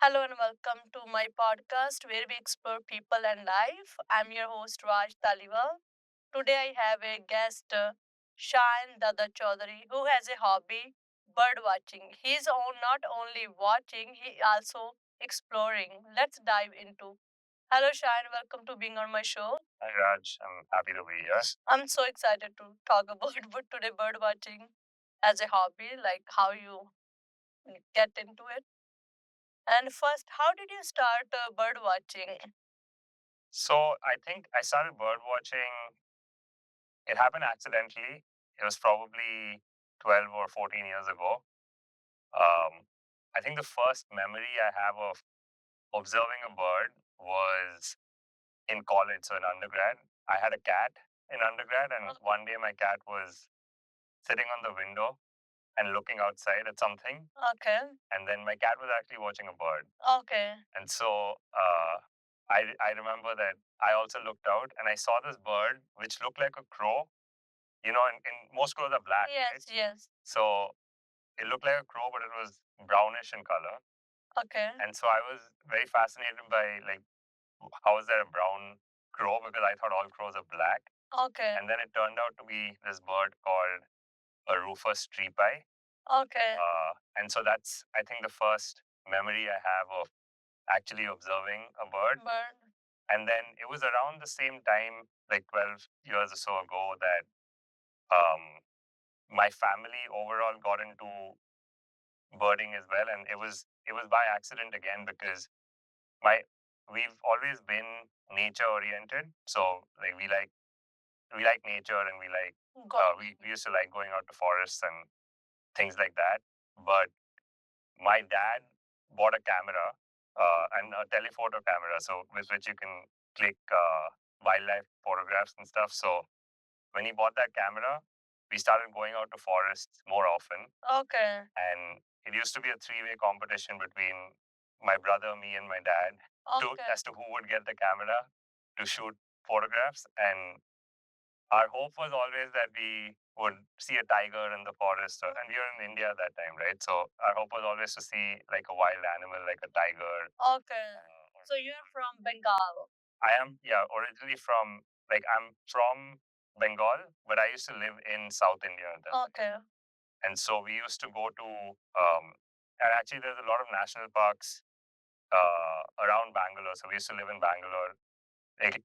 Hello and welcome to my podcast where we explore people and life. I'm your host Raj Taliwal. Today I have a guest, Shayan Dada Chaudhary, who has a hobby, bird watching. He's not only watching, he also exploring. Let's dive into. Hello Shayan, welcome to being on my show. Hi Raj, I'm happy to be here. I'm so excited to talk about today bird watching as a hobby, like how you get into it. And first, how did you start bird watching? So I think I started bird watching. It happened accidentally. It was probably 12 or 14 years ago. Um, I think the first memory I have of observing a bird was in college, so in undergrad. I had a cat in undergrad, and one day my cat was sitting on the window and looking outside at something. Okay. And then my cat was actually watching a bird. Okay. And so I remember that I also looked out and I saw this bird which looked like a crow. And most crows are black. Yes, right? Yes. So it looked like a crow, but it was brownish in color. Okay. And so I was very fascinated by like how is there a brown crow because I thought all crows are black. Okay. And then it turned out to be this bird called a rufous treepi. Okay. And so that's, I think, the first memory I have of actually observing a bird. And then it was around the same time, like 12 years or so ago, that um, my family overall got into birding as well. And it was by accident again because my we've always been nature oriented. So like we like nature and we used to like going out to forests and things like that. But my dad bought a camera and a telephoto camera, so with which you can click wildlife photographs and stuff. So when he bought that camera, we started going out to forests more often. Okay. And it used to be a three-way competition between my brother, me, and my dad as to who would get the camera to shoot photographs. And our hope was always that we would see a tiger in the forest, and we were in India at that time, right? So our hope was always to see like a wild animal, like a tiger. Okay. So you're from Bengal. I am, yeah, originally from I'm from Bengal, but I used to live in South India at that time. Okay. And so we used to go to, and actually there's a lot of national parks around Bangalore. So we used to live in Bangalore. Like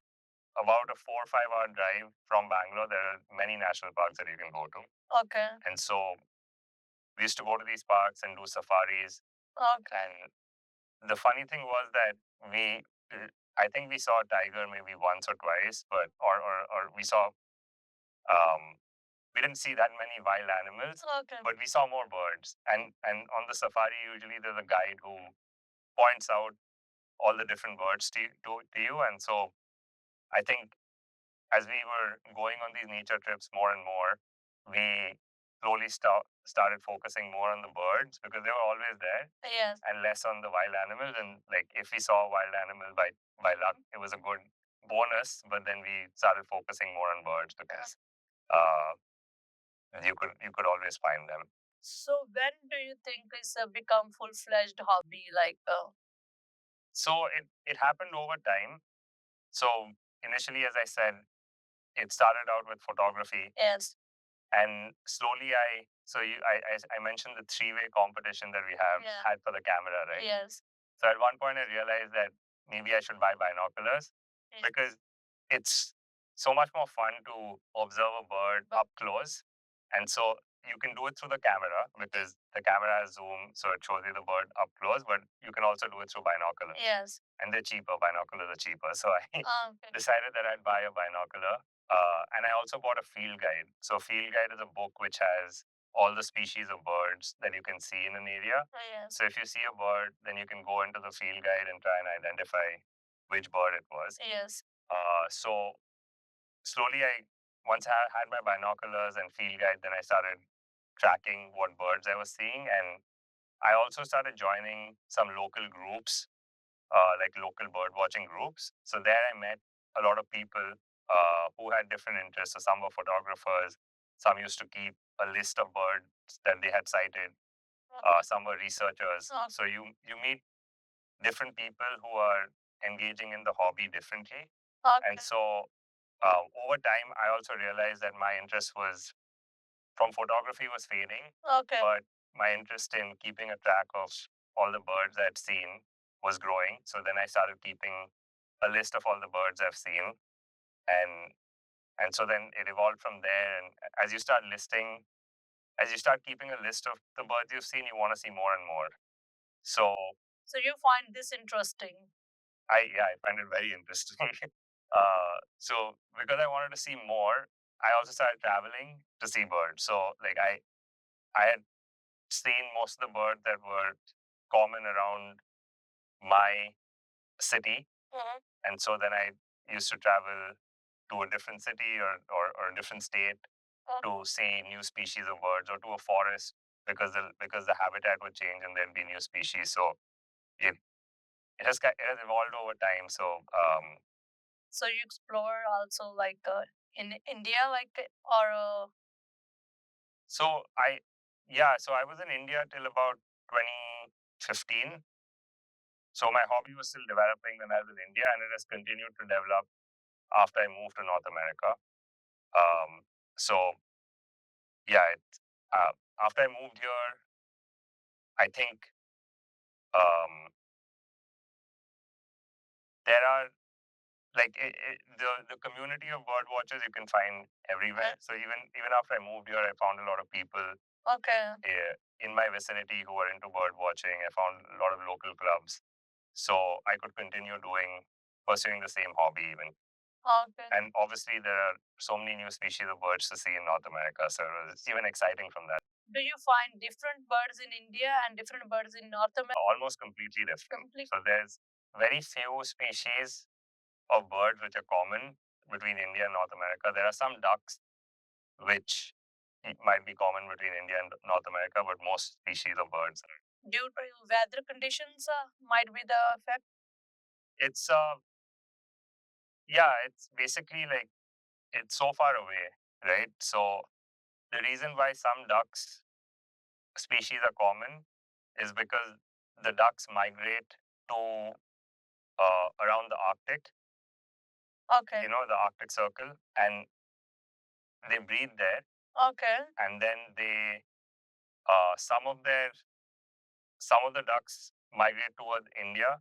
about a 4 or 5 hour drive from Bangalore, there are many national parks that you can go to. Okay. And so we used to go to these parks and do safaris. Okay. And the funny thing was that I think we saw a tiger maybe once or twice, or we saw, um, we didn't see that many wild animals. Okay. But we saw more birds. And on the safari, usually there's a guide who points out all the different birds to you. And so I think as we were going on these nature trips more and more, we slowly started focusing more on the birds because they were always there. Yes. And less on the wild animals. And like if we saw a wild animal by luck, it was a good bonus. But then we started focusing more on birds because uh, you could always find them. So when do you think it's become full fledged hobby? So it happened over time. So initially, as I said, it started out with photography. Yes. And slowly I mentioned the three-way competition that we had for the camera, right? Yes. So at one point I realized that maybe I should buy binoculars because it's so much more fun to observe a bird up close. And so you can do it through the camera because the camera has zoom, so it shows you the bird up close, but you can also do it through binoculars. Yes. And they're cheaper. Binoculars are cheaper. So I decided that I'd buy a binocular. And I also bought a field guide. So field guide is a book which has all the species of birds that you can see in an area. Oh, yes. So if you see a bird, then you can go into the field guide and try and identify which bird it was. Yes. So slowly, once I had my binoculars and field guide, then I started tracking what birds I was seeing, and I also started joining some local groups, like local bird watching groups. So there I met a lot of people who had different interests. So some were photographers, some used to keep a list of birds that they had sighted. Some were researchers. So you meet different people who are engaging in the hobby differently. And so over time, I also realized that my interest was from photography was fading. But my interest in keeping a track of all the birds I'd seen was growing. So then I started keeping a list of all the birds I've seen, and so then it evolved from there. And as you start listing, as you start keeping a list of the birds you've seen, you want to see more and more. So you find this interesting? I find it very interesting. So because I wanted to see more, I also started traveling to see birds. So like I had seen most of the birds that were common around my city. And so then I used to travel to a different city or a different state to see new species of birds, or to a forest because the habitat would change and there'd be new species. So it it has evolved over time. So you explore also like in India, like or so I was in India till about 2015. So my hobby was still developing when I was in India, and it has continued to develop after I moved to North America. Um, so yeah, after I moved here, I think there are the community of bird watchers you can find everywhere. So even after I moved here, I found a lot of people in my vicinity who are into bird watching. I found a lot of local clubs, so I could continue pursuing the same hobby even. And obviously, there are so many new species of birds to see in North America, so it's even exciting from that. Do you find different birds in India and different birds in North America? Almost completely different. So there's very few species of birds which are common between India and North America. There are some ducks which might be common between India and North America, but most species of birds are. Due to weather conditions, might be the effect. It's it's basically like it's so far away, right? So the reason why some ducks species are common is because the ducks migrate to around the Arctic. You know, the Arctic Circle, and they breed there. And then they some of the ducks migrate towards India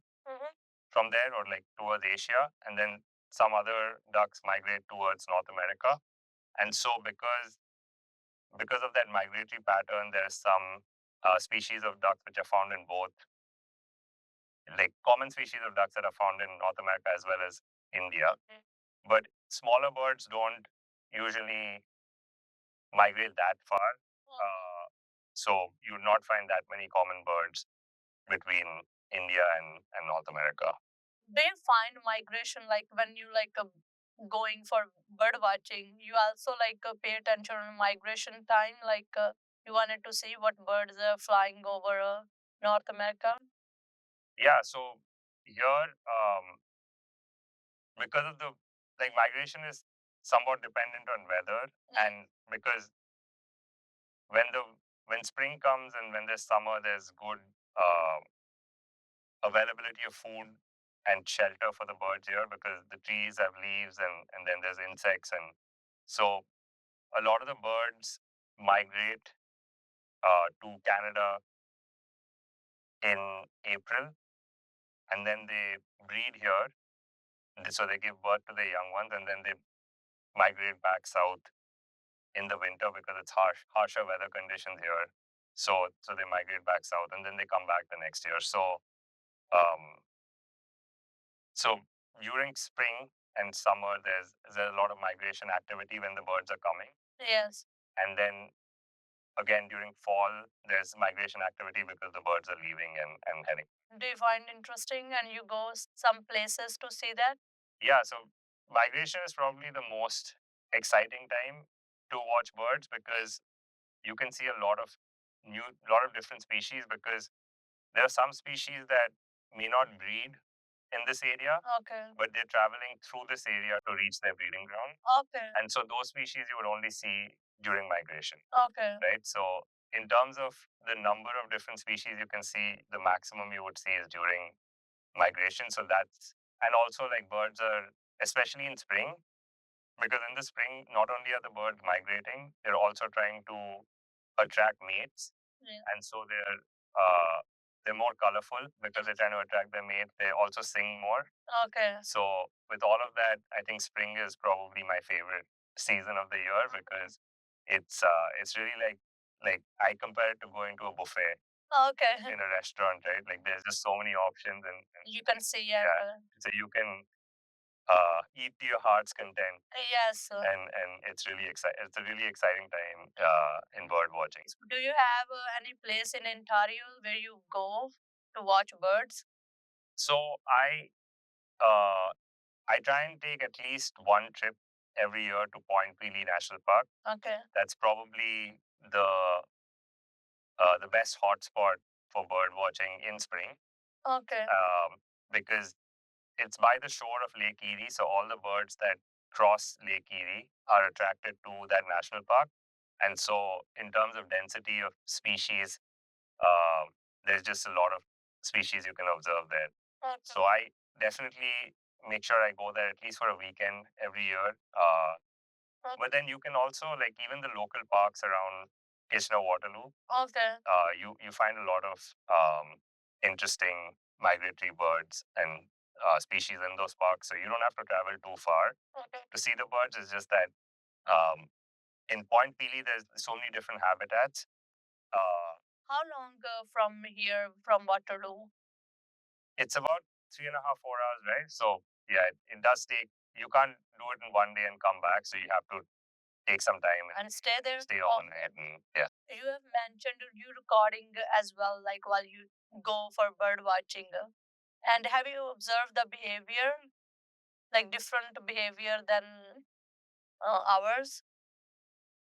from there, or like towards Asia, and then some other ducks migrate towards North America. And so because of that migratory pattern, there's some species of ducks which are found in both, like common species of ducks that are found in North America as well as India. But smaller birds don't usually migrate that far. So you would not find that many common birds between India and North America. Do you find migration like when you like going for bird watching? You also like pay attention on migration time, like you wanted to see what birds are flying over North America. Yeah, so here, because of the like migration is somewhat dependent on weather, and because when the when spring comes and when there's summer, there's good availability of food and shelter for the birds here because the trees have leaves, and then there's insects, and so a lot of the birds migrate to Canada in April, and then they breed here. So they give birth to their young ones, and then they migrate back south in the winter because it's harsher weather conditions here. So they migrate back south, and then they come back the next year. Um, so during spring and summer, there's a lot of migration activity when the birds are coming. Yes. And then again during fall, there's migration activity because the birds are leaving and heading. Do you find interesting and you go some places to see that? Yeah, so migration is probably the most exciting time to watch birds because you can see a lot of different species, because there are some species that may not breed in this area, but they're traveling through this area to reach their breeding ground. And so those species you would only see during migration. Right? So in terms of the number of different species you can see, the maximum you would see is during migration. So that's, and also like birds are, especially in spring, because in the spring, not only are the birds migrating, they're also trying to attract mates. Yeah. And so they're more colorful because they're trying to attract their mate. They also sing more. Okay. So with all of that, I think spring is probably my favorite season of the year because it's really like I compare it to going to a buffet. Okay. In a restaurant, right? Like there's just so many options and you can see so you can eat to your heart's content. Yes. And it's really exciting. It's a really exciting time in bird watching. Do you have any place in Ontario where you go to watch birds? So uh, I try and take at least one trip every year to Point Pelee National Park. Okay. That's probably the best hotspot for bird watching in spring. Okay. Because it's by the shore of Lake Erie, so all the birds that cross Lake Erie are attracted to that national park. And so, in terms of density of species, there's just a lot of species you can observe there. Okay. So, I definitely make sure I go there at least for a weekend every year. But then you can also, like, even the local parks around Kitchener Waterloo. Okay. You find a lot of interesting migratory birds and species in those parks, so you don't have to travel too far. Okay. To see the birds. It's just that um, in Point Pelee, there's so many different habitats. How long from here, from Waterloo? It's about 3.5, 4 hours, right? So yeah, it does take. You can't do it in one day and come back, so you have to take some time and stay there. Stay overnight, and yeah. You have mentioned you recording as well, like while you go for bird watching. And have you observed the behavior, like different behavior than ours?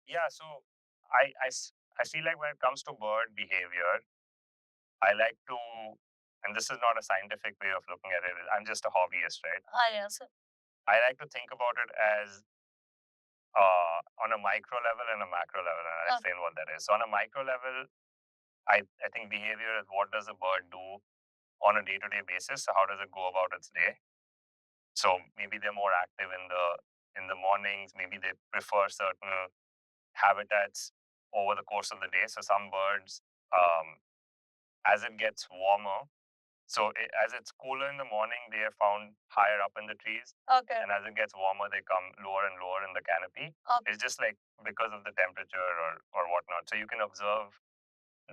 Yeah, so I feel like when it comes to bird behavior, I like to, and this is not a scientific way of looking at it. I'm just a hobbyist, right? Ah, yes. I like to think about it as on a micro level and a macro level, and I'll explain what that is. So on a micro level, I think behavior is what does a bird do on a day-to-day basis. So how does it go about its day? So maybe they're more active in the mornings. Maybe they prefer certain habitats over the course of the day. So some birds, as it gets warmer, as it's cooler in the morning, they are found higher up in the trees. Okay. And as it gets warmer, they come lower and lower in the canopy. Okay. It's just like because of the temperature or whatnot. So you can observe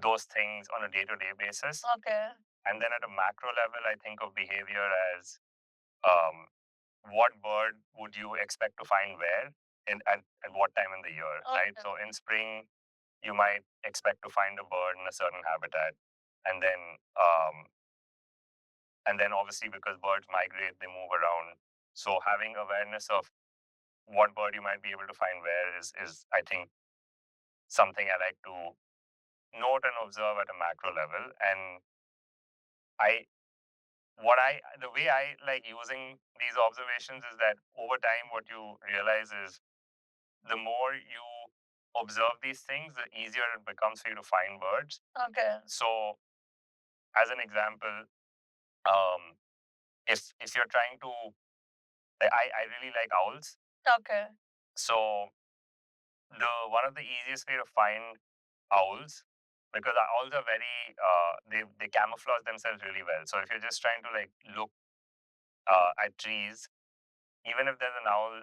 those things on a day-to-day basis. Okay. And then at a macro level, I think of behavior as um, what bird would you expect to find where and at what time in the year, right? So in spring, you might expect to find a bird in a certain habitat, and then obviously because birds migrate, they move around. So having awareness of what bird you might be able to find where is I think something I like to note and observe at a macro level. And I the way I like using these observations is that over time, what you realize is the more you observe these things, the easier it becomes for you to find birds. Okay. So, as an example, um, if you're trying to, I really like owls. Okay. So the one of the easiest way to find owls, because owls are very they camouflage themselves really well. So if you're just trying to like look at trees, even if there's an owl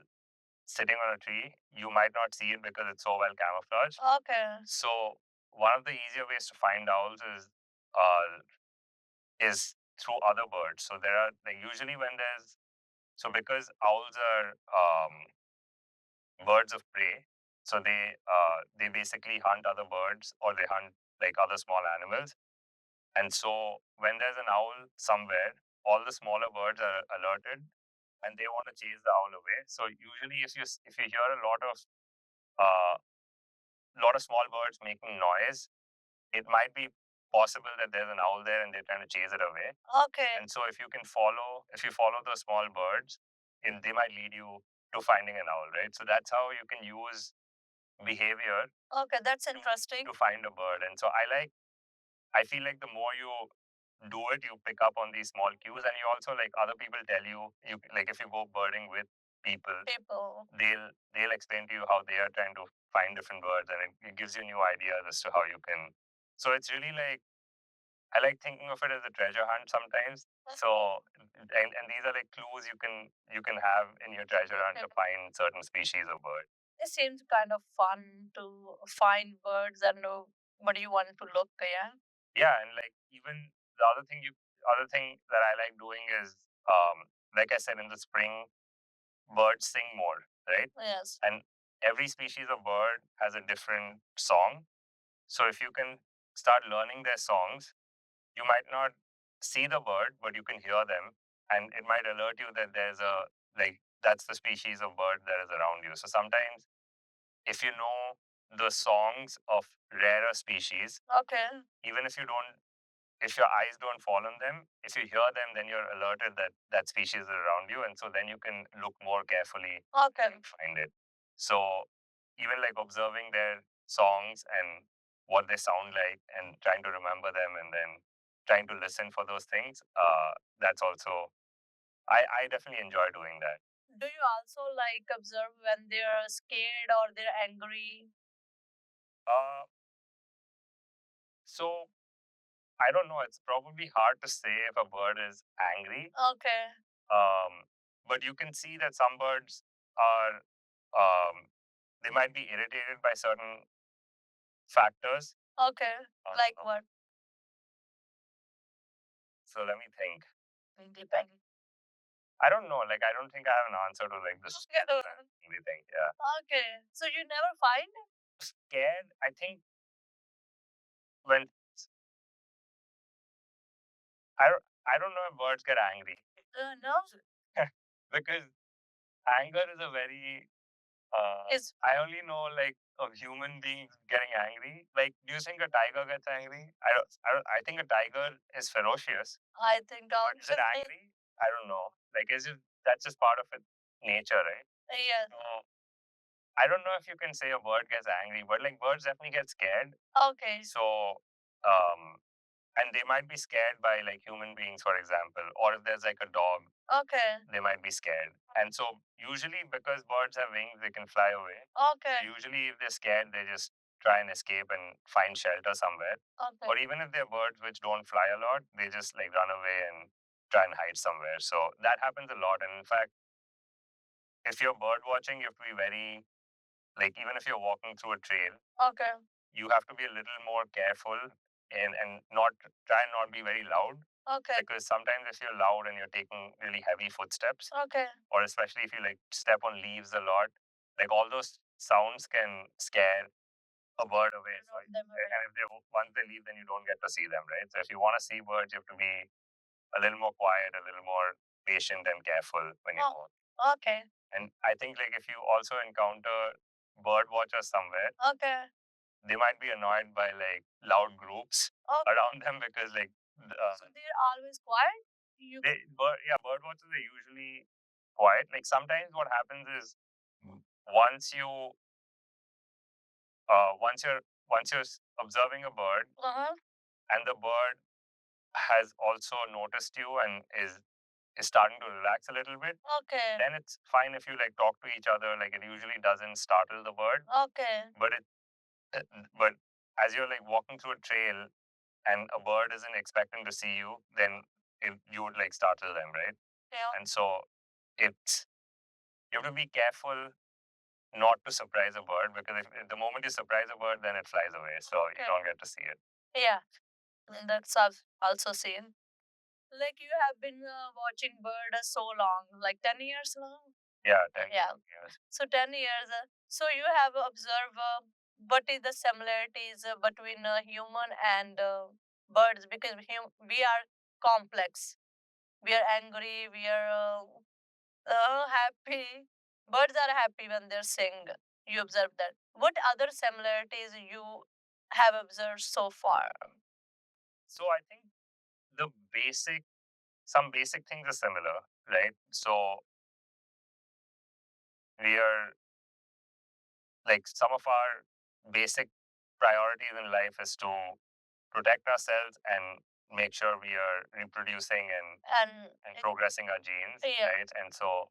sitting on a tree, you might not see it because it's so well camouflaged. Okay. So one of the easier ways to find owls is through other birds. So there are like usually when there's because owls are birds of prey, so they basically hunt other birds or they hunt like other small animals. And so when there's an owl somewhere, all the smaller birds are alerted and they want to chase the owl away. So usually, if you hear uh, lot of small birds making noise, it might be possible that there's an owl there and they're trying to chase it away. Okay. And so if you follow those small birds, they might lead you to finding an owl, right? So that's how you can use behavior. Okay, that's interesting. To find a bird. And so I feel like do it, you pick up on these small cues, and you also like other people tell you, like if you go birding with people, they'll explain to you how they are trying to find different birds, and it gives you new ideas as to how you can. So it's really like I like thinking of it as a treasure hunt sometimes. So and these are like clues you can have in your treasure hunt to find certain species of bird. It seems kind of fun to find birds and know what you want to look. Yeah. Yeah, and like even the other thing that I like doing is like I said, in the spring birds sing more, right? Yes. And every species of bird has a different song. So if you can start learning their songs, you might not see the bird, but you can hear them, and it might alert you that there's a like that's the species of bird that is around you. So sometimes, if you know the songs of rarer species, okay, even if your eyes don't fall on them, if you hear them, then you're alerted that that species is around you, and so then you can look more carefully, okay, and find it. So even like observing their songs and what they sound like, and trying to remember them, and then trying to listen for those things, that's also I definitely enjoy doing that. Do you also like observe when they're scared or they're angry? Uh, so I don't know. It's probably hard to say if a bird is angry. Okay. But you can see that some birds are, they might be irritated by certain factors. Okay. Like what? So let me think. Depending. I don't know. Like, I don't think I have an answer to like this angry thing. Yeah. Okay. So you never find? Scared. I think when I don't know if birds get angry. No. Because anger is a very Is I only know like of human beings getting angry. Like, do you think a tiger gets angry? I think a tiger is ferocious. I think but is it angry? I don't know. Like, is it that's just part of it, nature, right? Yes. So I don't know if you can say a bird gets angry, but like birds definitely get scared. Okay. So um, and they might be scared by like human beings, for example, or if there's like a dog, okay, they might be scared. And so usually, because birds have wings, they can fly away. Okay. Usually if they're scared, they just try and escape and find shelter somewhere. Okay. Or even if they're birds which don't fly a lot, they just like run away and try and hide somewhere. So that happens a lot. And in fact, if you're bird watching, you have to be very, like, even if you're walking through a trail, okay, you have to be a little more careful, and not try and not be very loud. Okay. Because sometimes if you're loud and you're taking really heavy footsteps, okay, or especially if you like step on leaves a lot, like all those sounds can scare a bird away. So, and if they once they leave, then you don't get to see them, right? So if you want to see birds, you have to be a little more quiet, a little more patient and careful when you go. Okay. And I think like if you also encounter bird watchers somewhere, okay, they might be annoyed by like loud groups, okay, around them, because like so they're always quiet. Bird watchers are usually quiet. Like sometimes what happens is once you once you're observing a bird, uh-huh, and the bird has also noticed you and is starting to relax a little bit, okay, then it's fine if you like talk to each other. Like, it usually doesn't startle the bird. Okay. But as you're like walking through a trail and a bird isn't expecting to see you, then you would like startle them, right? Yeah. And so it's you have to be careful not to surprise a bird, because if the moment you surprise a bird, then it flies away. So you don't get to see it. Yeah, that's also seen. Like, you have been watching bird so long, like 10 years long? Yeah, 10 yeah, years. So 10 years. So you have observed what is the similarities between human and birds, because we are complex. We are angry. We are happy. Birds are happy when they sing. You observe that. What other similarities you have observed so far? So I think the basic some basic things are similar, right? So we are like some of our basic priorities in life is to protect ourselves and make sure we are reproducing and progressing our genes, right? And so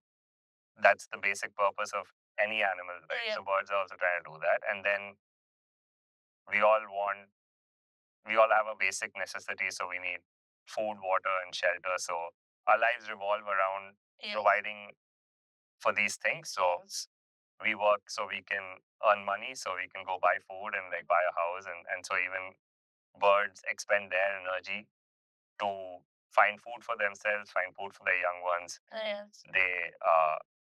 that's the basic purpose of any animal, right? So birds are also trying to do that. And then we all want, we all have a basic necessity. So we need food, water, and shelter. So our lives revolve around providing for these things. So we work so we can earn money, so we can go buy food and like buy a house. And so even birds expend their energy to find food for themselves, find food for their young ones. Yes. They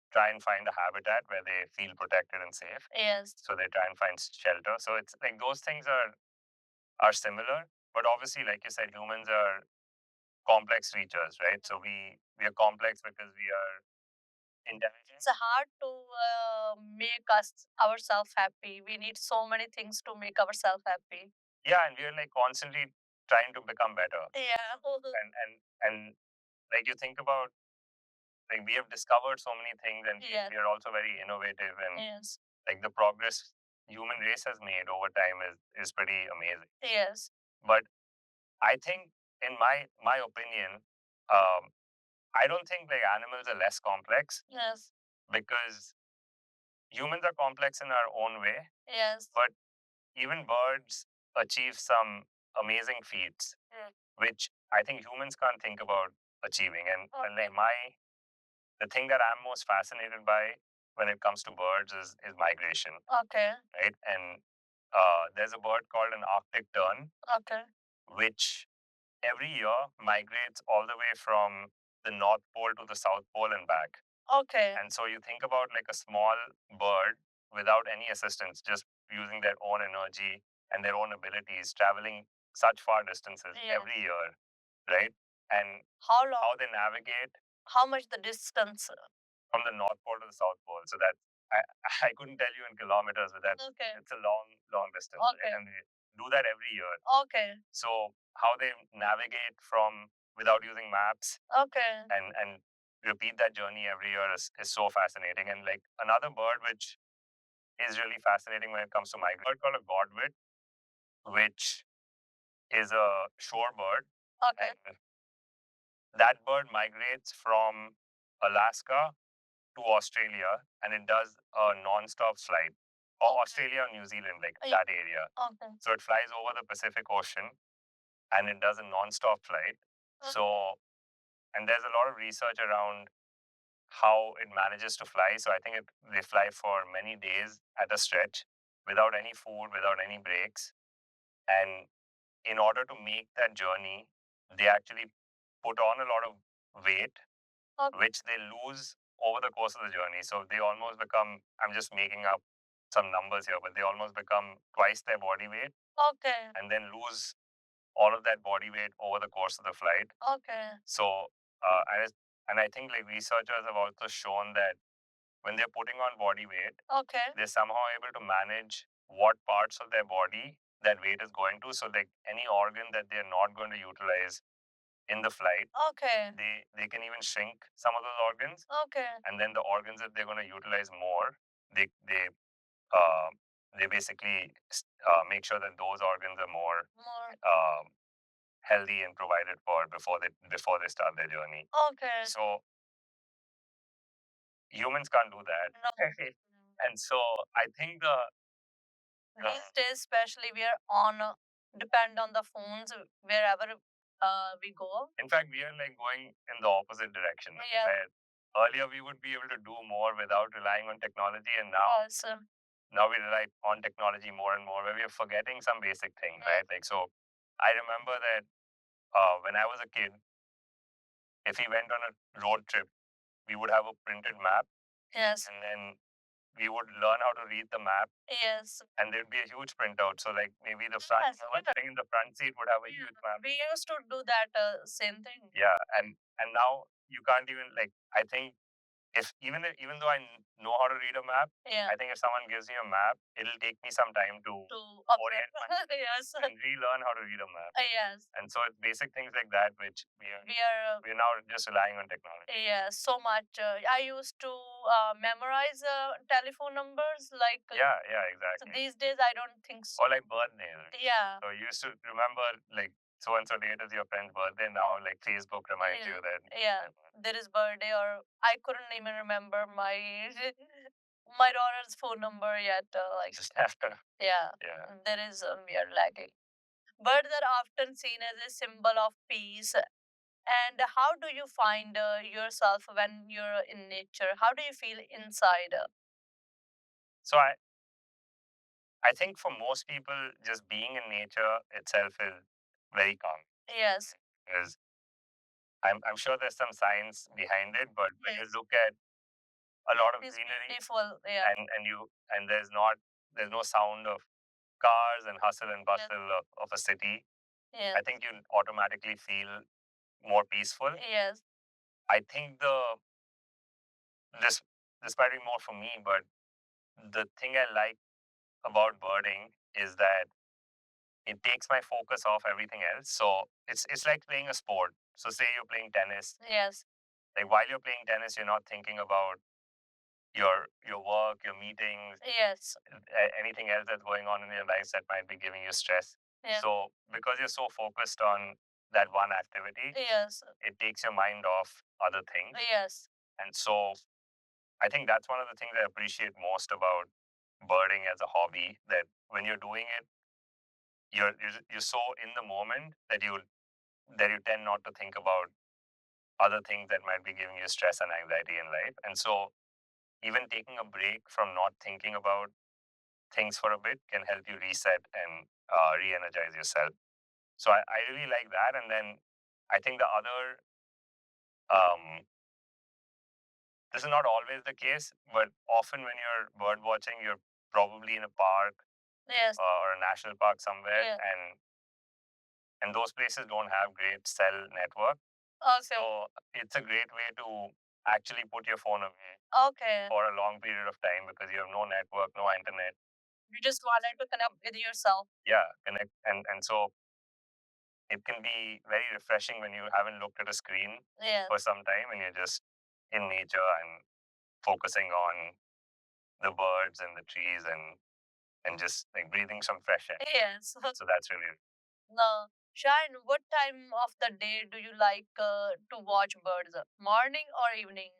try and find a habitat where they feel protected and safe. Yes. So they try and find shelter. So it's like those things are similar, but obviously, like you said, humans are complex creatures, right? So we are complex because we are intelligent. It's hard to make us ourselves happy. We need so many things to make ourselves happy. Yeah, and we're like constantly trying to become better. Yeah. And like you think about, like we have discovered so many things, and we are also very innovative, and like the progress human race has made over time is pretty amazing. Yes. But I think, in my opinion, um, I don't think like animals are less complex. Yes. Because humans are complex in our own way. Yes. But even birds achieve some amazing feats, which I think humans can't think about achieving. And like the thing that I'm most fascinated by when it comes to birds is migration. Okay. Right. And there's a bird called an Arctic tern. Okay. Which every year migrates all the way from the North Pole to the South Pole and back. Okay. And so you think about like a small bird without any assistance, just using their own energy and their own abilities, traveling such far distances every year, right? And how long? How they navigate. How much the distance? From the North Pole to the South Pole. So that I, I couldn't tell you in kilometers, but that it's a long distance. Okay. Right? And they do that every year. Okay. So how they navigate from without using maps. Okay. And repeat that journey every year is so fascinating. And like another bird which is really fascinating when it comes to migration, bird called a godwit, which is a shore bird. Okay. And that bird migrates from Alaska to Australia, and it does a non-stop flight. Or Australia or New Zealand, like that area. Okay. So it flies over the Pacific Ocean, and it does a non-stop flight. So, and there's a lot of research around how it manages to fly. So I think they fly for many days at a stretch without any food, without any breaks. And in order to make that journey, they actually put on a lot of weight, which they lose over the course of the journey. So they almost become, I'm just making up some numbers here, but they almost become twice their body weight. Okay. And then lose all of that body weight over the course of the flight. Okay. So, and I think like researchers have also shown that when they're putting on body weight, okay, they're somehow able to manage what parts of their body that weight is going to. So like any organ that they're not going to utilize in the flight, okay, they can even shrink some of those organs. Okay. And then the organs that they're going to utilize more, uh, they basically make sure that those organs are more healthy and provided for before they start their journey. Okay. So humans can't do that. No. And so I think these days, especially, we are on depend on the phones wherever we go. In fact, we are like going in the opposite direction. Yeah. Right? Earlier, we would be able to do more without relying on technology, and now we rely on technology more and more, where we are forgetting some basic things, right? Like so, I remember that when I was a kid, if we went on a road trip, we would have a printed map. Yes. And then we would learn how to read the map. Yes. And there'd be a huge printout. So like maybe the front, yes, one thing in the front seat would have a huge map. We used to do that same thing. Yeah. And now you can't even like, I think if even though I know how to read a map, yeah, I think if someone gives me a map, it'll take me some time to orient myself. Yes. And relearn how to read a map. Yes. And so it's basic things like that which we're now just relying on technology. Yeah, so much. I used to memorize telephone numbers like yeah, exactly. So these days I don't think so. Or like birthdays. Yeah. So I used to remember like so and so date is your friend's birthday. Now, like Facebook reminds you that. Yeah, there is birthday, or I couldn't even remember my my daughter's phone number yet. Yeah, Yeah. there is we are lacking. Birds are often seen as a symbol of peace. And how do you find yourself when you're in nature? How do you feel inside? So I think for most people, just being in nature itself is very calm. Yes. Because I'm sure there's some science behind it, but when you Yes. look at a lot of It's greenery beautiful. Yeah. and there's no sound of cars and hustle and bustle of a city, Yes. I think you automatically feel more peaceful. Yes. I think this might be more for me, but the thing I like about birding is that it takes my focus off everything else. So it's like playing a sport. So say you're playing tennis. Yes. Like while you're playing tennis, you're not thinking about your work, your meetings, Yes. anything else that's going on in your life that might be giving you stress. Yeah. So because you're so focused on that one activity, Yes. it takes your mind off other things. Yes. And so I think that's one of the things I appreciate most about birding as a hobby. That when you're doing it, you're so in the moment that you tend not to think about other things that might be giving you stress and anxiety in life. And so even taking a break from not thinking about things for a bit can help you reset and re-energize yourself. So I really like that. And then I think the other, this is not always the case, but often when you're bird watching, you're probably in a park. Yes. Or a national park somewhere, yeah. And those places don't have great cell network. Okay. So it's a great way to actually put your phone away. Okay. For a long period of time because you have no network, no internet. You just wanted to connect with yourself. Yeah, connect, and so it can be very refreshing when you haven't looked at a screen. Yeah. For some time and you're just in nature and focusing on the birds and the trees and just like breathing some fresh air. Yes. So that's really. No. Shine, what time of the day do you like to watch birds? Morning or evening?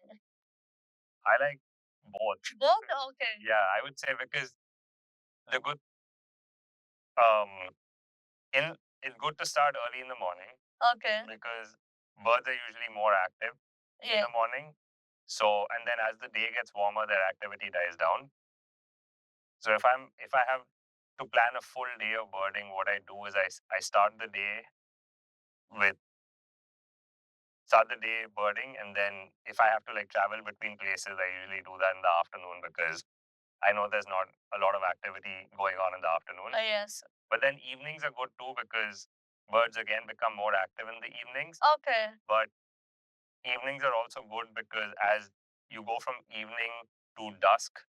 I like both. Both? Okay. Yeah, I would say because the good um in it's good to start early in the morning. Okay. Because birds are usually more active in the morning. So and then as the day gets warmer, their activity dies down. So if I have to plan a full day of birding, what I do is I with start the day birding, and then if I have to like travel between places, I usually do that in the afternoon because I know there's not a lot of activity going on in the afternoon. Yes. But then evenings are good too because birds again become more active in the evenings. Okay. But evenings are also good because as you go from evening to dusk,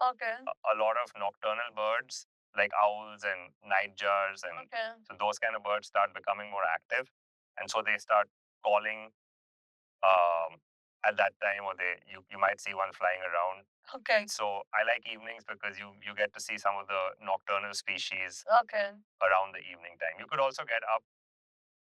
okay, a lot of nocturnal birds like owls and nightjars and okay, so those kind of birds start becoming more active, and so they start calling at that time, or you might see one flying around. Okay. So I like evenings because you get to see some of the nocturnal species. Okay. Around the evening time. You could also get up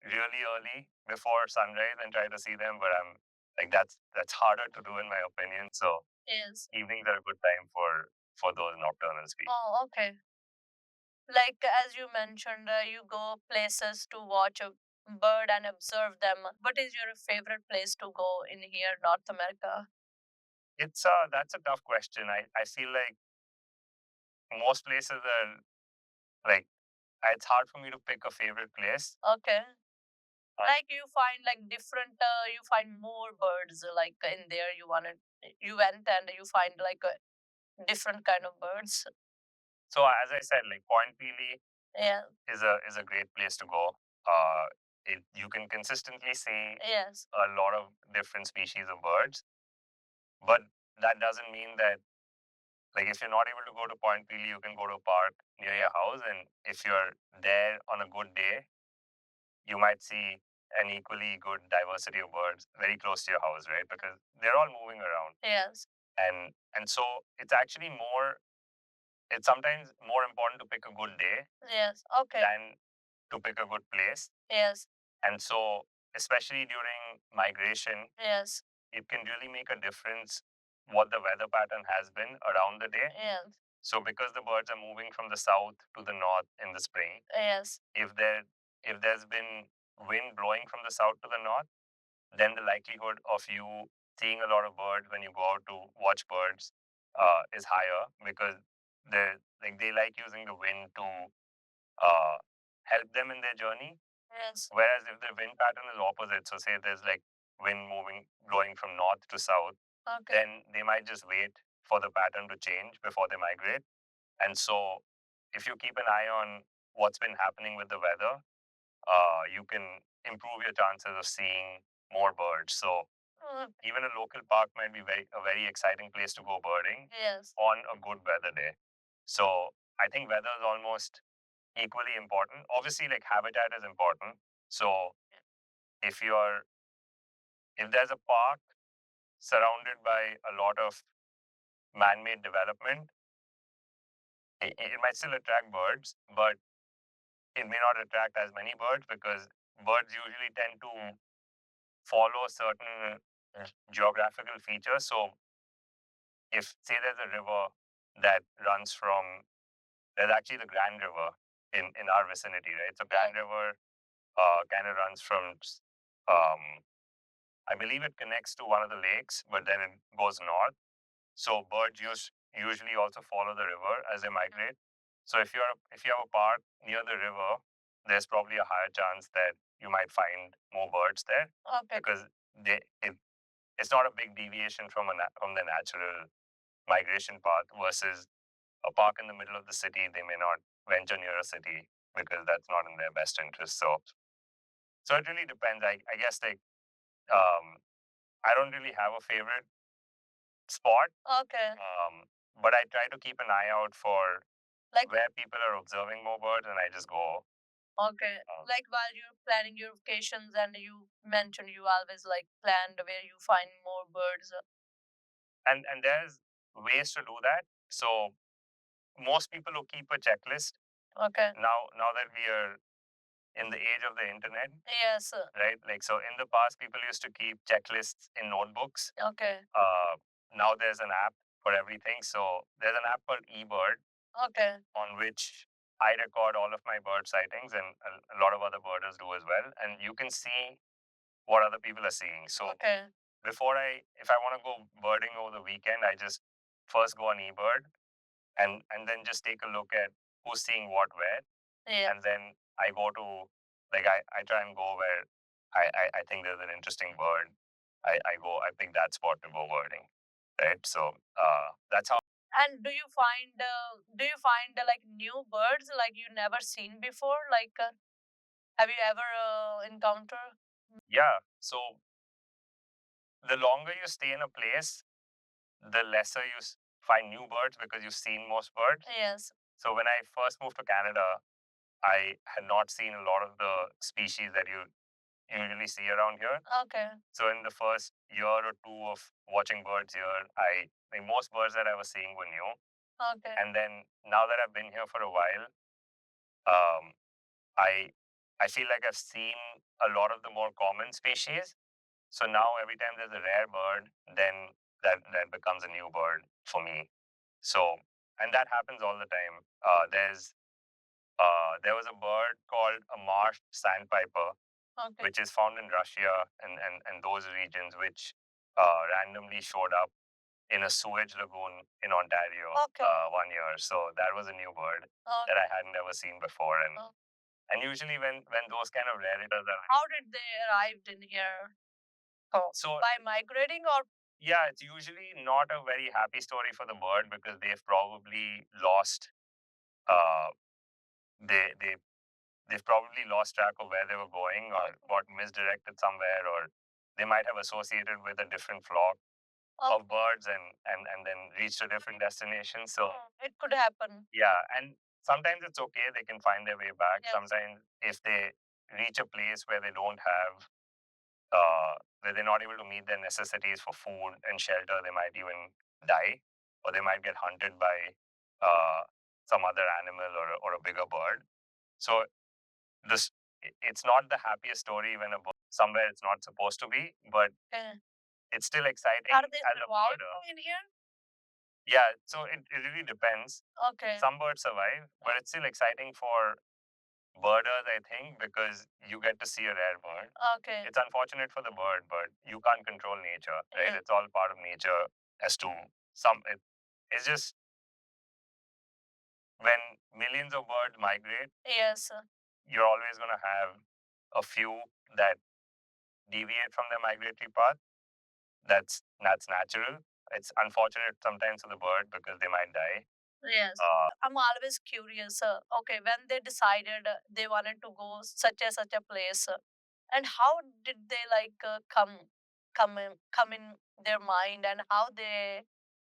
really early before sunrise and try to see them, but I'm like that's harder to do in my opinion. So yes, evenings are a good time for those nocturnal species. Oh, okay. Like as you mentioned, you go places to watch a bird and observe them. What is your favorite place to go in here, North America? It's that's a tough question. I feel like most places are like it's hard for me to pick a favorite place. Okay. Like you find like different, you find more birds like in there. You went and you find like a different kind of birds. So as I said, like Point Peely, yeah, is a great place to go. You can consistently see, yes, a lot of different species of birds, but that doesn't mean that like if you're not able to go to Point Peely, you can go to a park near your house, and if you're there on a good day, you might see an equally good diversity of birds very close to your house, right? Because they're all moving around. Yes. And so it's actually more it's sometimes more important to pick a good day, yes, okay, than to pick a good place. Yes. And so, especially during migration, yes, it can really make a difference what the weather pattern has been around the day. Yes. So because the birds are moving from the south to the north in the spring, yes, if there's been wind blowing from the south to the north, then the likelihood of you seeing a lot of birds when you go out to watch birds is higher because they like using the wind to uh, help them in their journey. Yes. Whereas if the wind pattern is opposite, so say there's like wind moving blowing from north to south, okay, then they might just wait for the pattern to change before they migrate. And so if you keep an eye on what's been happening with the weather, you can improve your chances of seeing more birds. So even a local park might be a very exciting place to go birding, yes, on a good weather day. So I think weather is almost equally important. Obviously, like habitat is important. So if you're if there's a park surrounded by a lot of man-made development, it might still attract birds, but it may not attract as many birds because birds usually tend to follow certain geographical features. So if say there's a river that runs from there's actually the Grand River in our vicinity, right? So Grand River kind of runs from um, I believe it connects to one of the lakes, but then it goes north. So birds usually also follow the river as they migrate. So if you have a park near the river, there's probably a higher chance that you might find more birds there, okay, because it's not a big deviation from from the natural migration path versus a park in the middle of the city. They may not venture near a city because that's not in their best interest. So it really depends. I guess like I don't really have a favorite spot. Okay. But I try to keep an eye out for like where people are observing more birds, and I just go. Okay. Like while you're planning your vacations, and you mentioned you always like planned where you find more birds. And there's ways to do that. So most people who keep a checklist. Okay. Now that we are in the age of the internet. Yes. Right? Like so in the past people used to keep checklists in notebooks. Okay. Now there's an app for everything. So there's an app called eBird. Okay. On which I record all of my bird sightings and a lot of other birders do as well. And you can see what other people are seeing. So okay, if I want to go birding over the weekend, I just first go on eBird and then just take a look at who's seeing what where. Yeah. And then I go to I try and go where I think there's an interesting bird. I pick that spot to go birding. Right. So that's how. And do you find like new birds like you never seen before? Like have you ever encountered? Yeah. So the longer you stay in a place, the lesser find new birds because you've seen most birds. Yes. So when I first moved to Canada, I had not seen a lot of the species that you usually see around here. Okay. So in the first year or two of watching birds here, most birds that I was seeing were new. Okay. And then now that I've been here for a while, um, I I feel like I've seen a lot of the more common species. So now every time there's a rare bird, then that becomes a new bird for me. So and that happens all the time. There was a bird called a marsh sandpiper, okay, which is found in Russia and those regions, which randomly showed up in a sewage lagoon in Ontario, okay, one year. So that was a new bird, okay, that I hadn't ever seen before. And usually when those kind of raritors are how did they arrive in here? Oh, so by migrating or yeah, it's usually not a very happy story for the bird because they've probably lost uh they they've probably lost track of where they were going or got misdirected somewhere or they might have associated with a different flock of birds and then reached a different destination. So it could happen. Yeah, and sometimes it's okay, they can find their way back. Yes. Sometimes if they reach a place where they don't have where they're not able to meet their necessities for food and shelter, they might even die or they might get hunted by uh, some other animal or a bigger bird. So this it's not the happiest story when a bird somewhere it's not supposed to be, but it's still exciting. Are they as a birder in here? Yeah, so it really depends. Okay. Some birds survive, but it's still exciting for birders, I think, because you get to see a rare bird. Okay. It's unfortunate for the bird, but you can't control nature, right? Yeah. It's all part of nature as to it's just when millions of birds migrate, yes, you're always going to have a few that deviate from their migratory path. That's natural. It's unfortunate sometimes for the bird because they might die. Yes. I'm always curious. Okay, when they decided they wanted to go such a place, and how did they come in their mind, and how they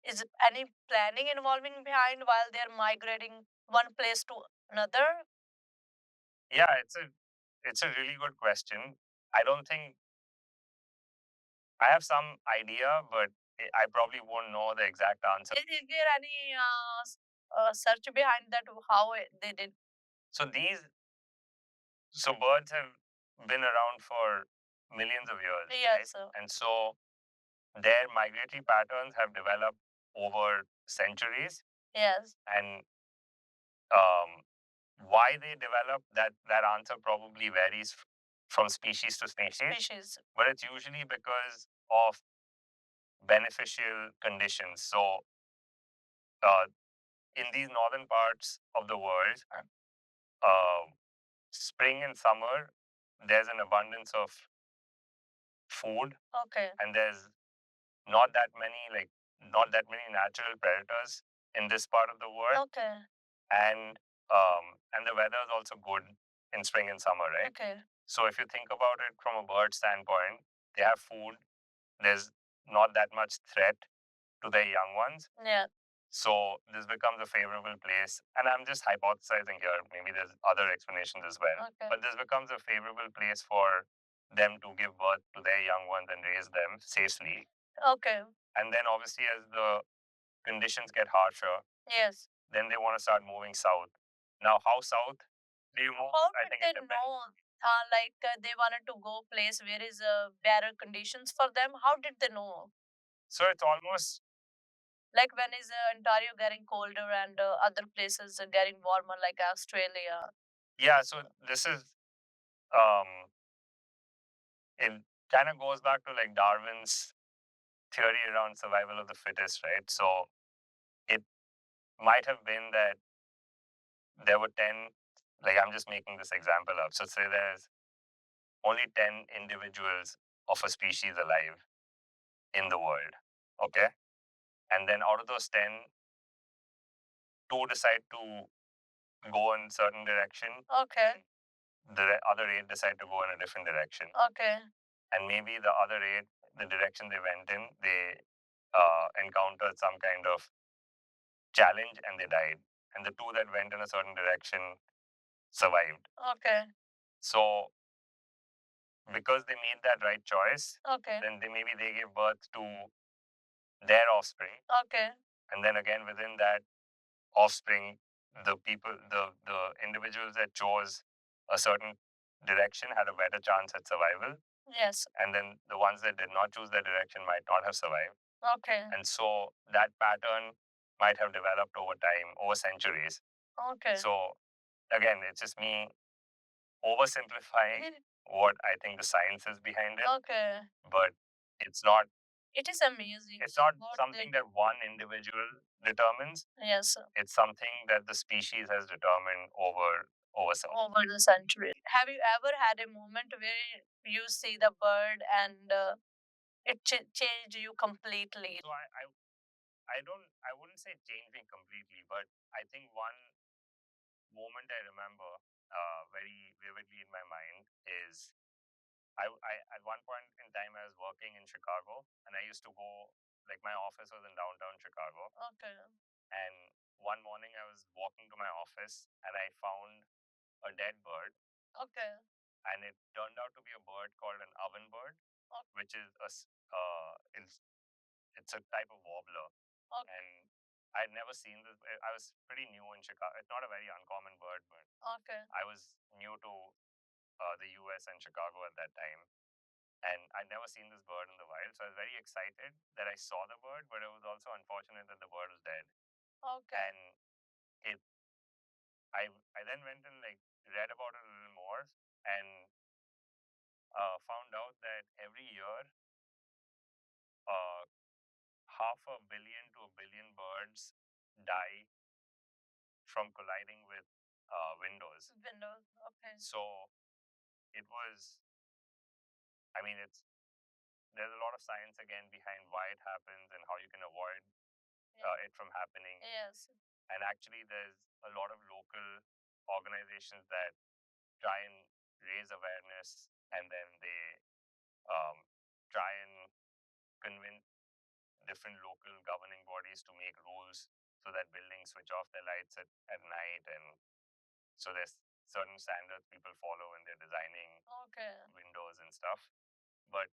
is any planning involving behind while they're migrating one place to another? Yeah, it's a really good question. I don't think I have some idea, but I probably won't know the exact answer. Is there any search behind that? How they did? So birds have been around for millions of years, yes, right? Sir. And so their migratory patterns have developed over centuries. Yes. And um, why they develop that answer probably varies from species to species. But it's usually because of beneficial conditions. So uh, in these northern parts of the world, uh, spring and summer, there's an abundance of food. Okay. And there's not that many natural predators in this part of the world. Okay. And the weather is also good in spring and summer, right? Okay. So if you think about it from a bird standpoint, they have food. There's not that much threat to their young ones. Yeah. So this becomes a favorable place. And I'm just hypothesizing here. Maybe there's other explanations as well. Okay. But this becomes a favorable place for them to give birth to their young ones and raise them safely. Okay. And then obviously as the conditions get harsher, yes, then they want to start moving south. Now, how south do you move? How I think did they know? They wanted to go place where is better conditions for them. How did they know? So it's almost like when is Ontario getting colder and other places are getting warmer, like Australia. Yeah. So this is um, it kind of goes back to like Darwin's theory around survival of the fittest, right? So it might have been that there were 10, like I'm just making this example up. So say there's only 10 individuals of a species alive in the world. Okay. And then out of those 10, two decide to go in certain direction. Okay. The other eight decide to go in a different direction. Okay. And maybe the other eight, the direction they went in, they encountered some kind of challenge and they died. And the two that went in a certain direction survived. Okay. So because they made that right choice, okay, then they gave birth to their offspring. Okay. And then again within that offspring, the individuals that chose a certain direction had a better chance at survival. Yes. And then the ones that did not choose that direction might not have survived. Okay. And so that pattern might have developed over time, over centuries. Okay. So again, it's just me oversimplifying what I think the science is behind it. Okay. But it's not. It is amazing. It's not something that one individual determines. Yes. It's something that the species has determined over the century. Have you ever had a moment where you see the bird and it changed you completely? So I wouldn't say changed me completely, but I think one moment I remember very vividly in my mind is I at one point in time I was working in Chicago and I used to go like my office was in downtown Chicago. Okay. And one morning I was walking to my office and I found a dead bird. Okay. And it turned out to be a bird called an oven bird, okay, which is it's a type of warbler. Okay. And I'd never seen this. I was pretty new in Chicago. It's not a very uncommon bird, but okay, I was new to the US and Chicago at that time. And I'd never seen this bird in the wild. So I was very excited that I saw the bird, but it was also unfortunate that the bird was dead. Okay. And it, I then went and like read about it a little more and found out that every year, uh, half a billion to a billion birds die from colliding with windows. Windows, okay. So it was, I mean, there's a lot of science again behind why it happens and how you can avoid it from happening. Yes. And actually, there's a lot of local organizations that try and raise awareness, and then they um, try and convince different local governing bodies to make rules so that buildings switch off their lights at night. And so there's certain standards people follow when they're designing windows and stuff. But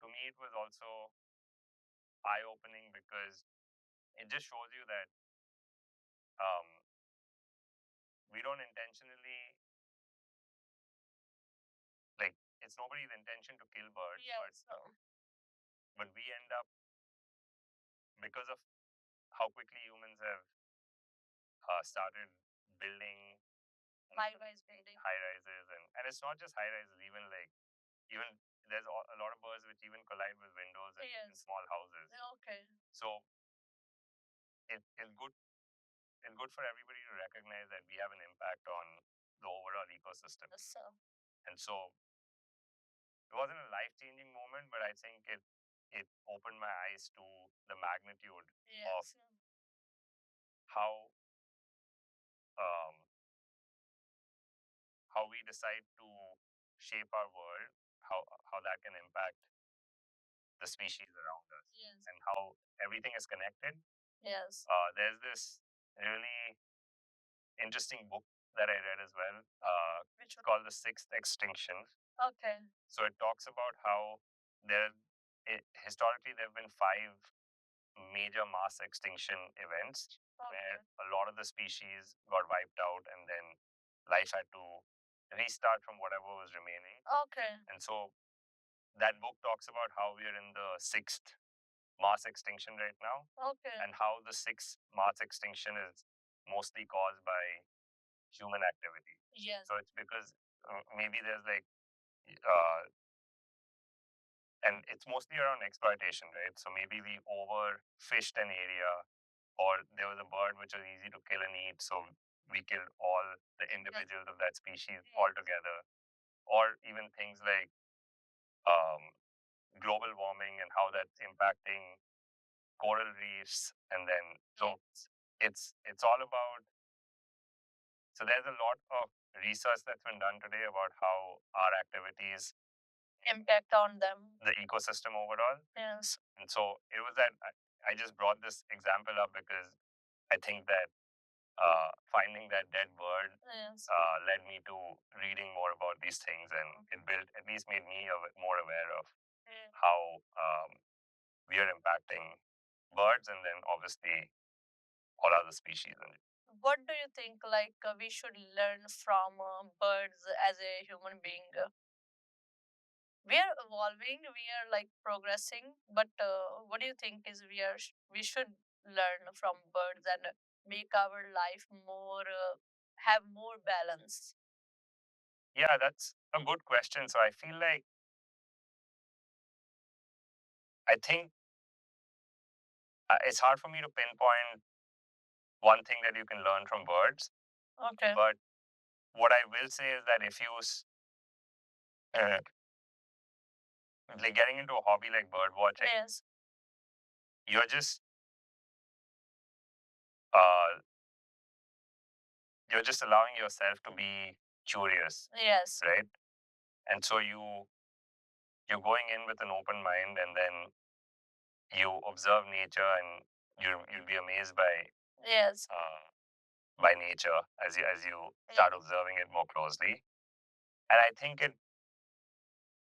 to me, it was also eye opening because it just shows you that um, we don't intentionally, like, it's nobody's intention to kill birds. Yes. But we end up, because of how quickly humans have started building high rises, and it's not just high rises, even like, even there's a lot of birds which even collide with windows in small houses. Okay. So it's good for everybody to recognize that we have an impact on the overall ecosystem. So. And so it wasn't a life changing moment, but I think it opened my eyes to the magnitude of how um, how we decide to shape our world, how that can impact the species around us. Yes. And how everything is connected. Yes. There's this really interesting book that I read as well. It's called The Sixth Extinction. Okay. So it talks about how historically there have been five major mass extinction events where a lot of the species got wiped out, and then life had to restart from whatever was remaining. Okay. And so that book talks about how we are in the sixth mass extinction right now. Okay. And how the sixth mass extinction is mostly caused by human activity. Yes. So it's because maybe there's like, uh, and it's mostly around exploitation, right? So maybe we overfished an area, or there was a bird which was easy to kill and eat, so we killed all the individuals of that species altogether. Or even things like um, global warming and how that's impacting coral reefs, and then so it's all about. So there's a lot of research that's been done today about how our activities impact on them, the ecosystem overall. Yes. And so it was that I just brought this example up because I think that finding that dead bird, yes, led me to reading more about these things, and it built, at least made me more aware of how we are impacting birds, and then obviously all other species. What do you think, like, we should learn from birds as a human being? We are evolving, we are like progressing, but what do you think is we should learn from birds and make our life more have more balance? Yeah, that's a good question. So I feel like, I think it's hard for me to pinpoint one thing that you can learn from birds. Okay. But what I will say is that if you uh, like getting into a hobby like bird watching, yes, you're just uh, you're just allowing yourself to be curious. Yes. Right. And so you're going in with an open mind, and then you observe nature, and you'll be amazed by, yes, by nature as you start observing it more closely. And I think it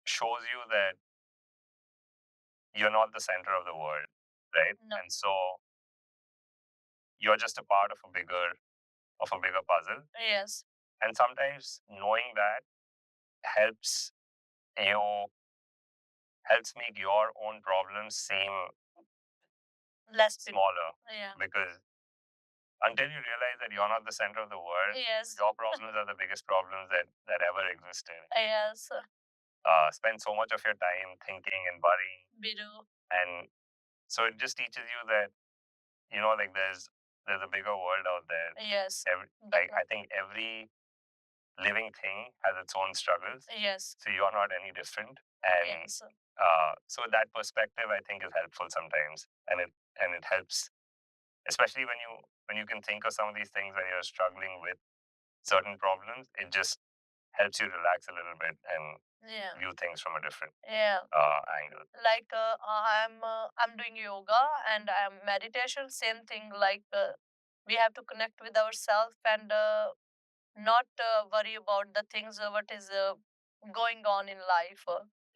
shows you that you're not the center of the world, right? No. And so you're just a part of a bigger puzzle. Yes. And sometimes knowing that helps you helps make your own problems seem less smaller. Yeah. Because until you realize that you're not the center of the world, yes, your problems are the biggest problems that ever existed. Yes. Spend so much of your time thinking and worrying. We do. And so it just teaches you that, like there's a bigger world out there. Yes. I think every living thing has its own struggles. Yes. So you're not any different. And yes. So that perspective I think is helpful sometimes. And it helps, especially when you can think of some of these things when you're struggling with certain problems. It just helps you relax a little bit and yeah, view things from a different angle. Like I'm doing yoga and I'm meditation. Same thing. Like we have to connect with ourselves and not worry about the things what is going on in life.